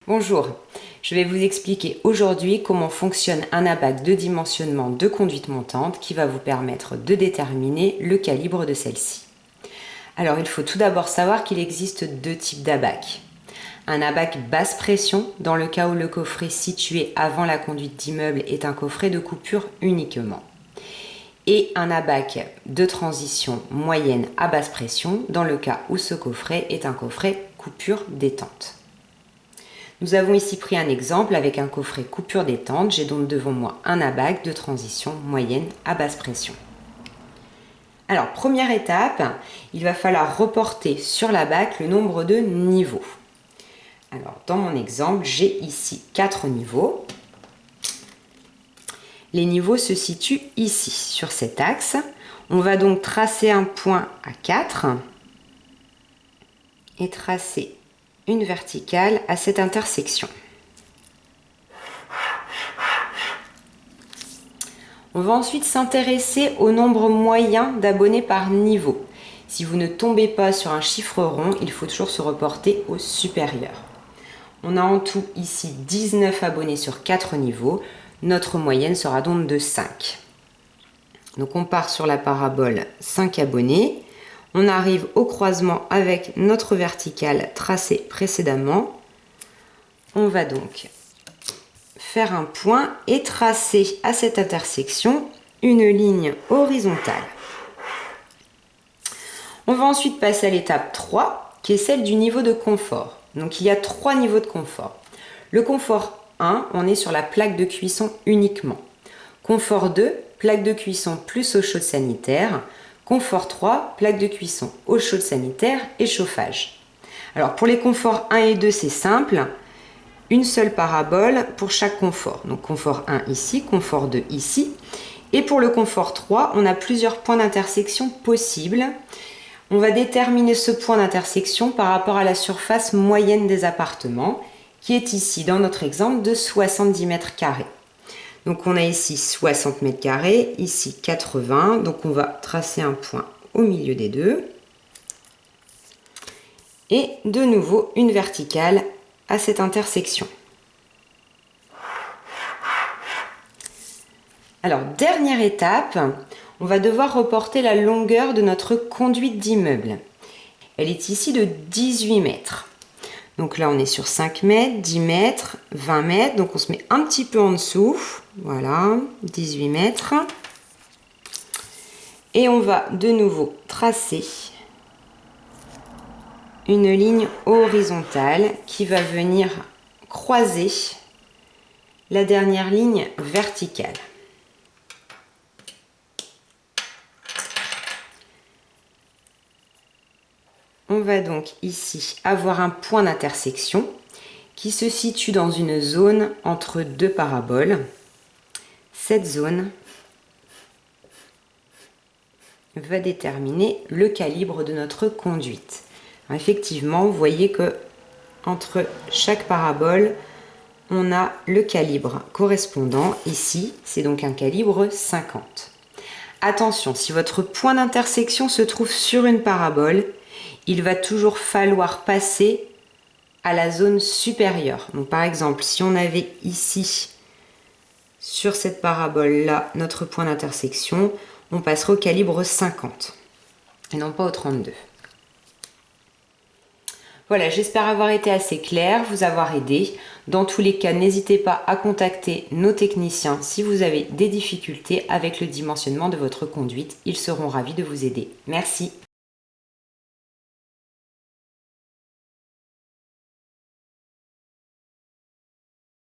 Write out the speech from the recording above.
Bonjour, je vais vous expliquer aujourd'hui comment fonctionne un abac de dimensionnement de conduite montante qui va vous permettre de déterminer le calibre de celle-ci. Alors il faut tout d'abord savoir qu'il existe deux types d'abac. Un abac basse pression, dans le cas où le coffret situé avant la conduite d'immeuble est un coffret de coupure uniquement. Et un abac de transition moyenne à basse pression, dans le cas où ce coffret est un coffret coupure détente. Nous avons ici pris un exemple avec un coffret coupure détente. J'ai donc devant moi un abac de transition moyenne à basse pression. Alors, première étape, il va falloir reporter sur l'abac le nombre de niveaux. Alors, dans mon exemple, j'ai ici 4 niveaux. Les niveaux se situent ici, sur cet axe. On va donc tracer un point à 4 et tracer une verticale à cette intersection. On va ensuite s'intéresser au nombre moyen d'abonnés par niveau. Si vous ne tombez pas sur un chiffre rond, il faut toujours se reporter au supérieur. On a en tout ici 19 abonnés sur 4 niveaux. Notre moyenne sera donc de 5. Donc on part sur la parabole 5 abonnés. On arrive au croisement avec notre verticale tracée précédemment. On va donc faire un point et tracer à cette intersection une ligne horizontale. On va ensuite passer à l'étape 3, qui est celle du niveau de confort. Donc il y a 3 niveaux de confort. Le confort 1, on est sur la plaque de cuisson uniquement. Confort 2, plaque de cuisson plus eau chaude sanitaire. Confort 3, plaque de cuisson, eau chaude sanitaire et chauffage. Alors pour les conforts 1 et 2, c'est simple. Une seule parabole pour chaque confort. Donc confort 1 ici, confort 2 ici. Et pour le confort 3, on a plusieurs points d'intersection possibles. On va déterminer ce point d'intersection par rapport à la surface moyenne des appartements, qui est ici, dans notre exemple, de 70 mètres carrés. Donc on a ici 60 mètres carrés, ici 80. Donc on va tracer un point au milieu des deux. Et de nouveau une verticale à cette intersection. Alors dernière étape, on va devoir reporter la longueur de notre conduite d'immeuble. Elle est ici de 18 mètres. Donc là, on est sur 5 mètres, 10 mètres, 20 mètres. Donc on se met un petit peu en dessous. Voilà, 18 mètres. Et on va de nouveau tracer une ligne horizontale qui va venir croiser la dernière ligne verticale. On va donc ici avoir un point d'intersection qui se situe dans une zone entre deux paraboles. Cette zone va déterminer le calibre de notre conduite. Alors effectivement, vous voyez que entre chaque parabole, on a le calibre correspondant. Ici, c'est donc un calibre 50. Attention, si votre point d'intersection se trouve sur une parabole, il va toujours falloir passer à la zone supérieure. Donc par exemple, si on avait ici, sur cette parabole-là, notre point d'intersection, on passerait au calibre 50 et non pas au 32. Voilà, j'espère avoir été assez claire, vous avoir aidé. Dans tous les cas, n'hésitez pas à contacter nos techniciens si vous avez des difficultés avec le dimensionnement de votre conduite. Ils seront ravis de vous aider. Merci.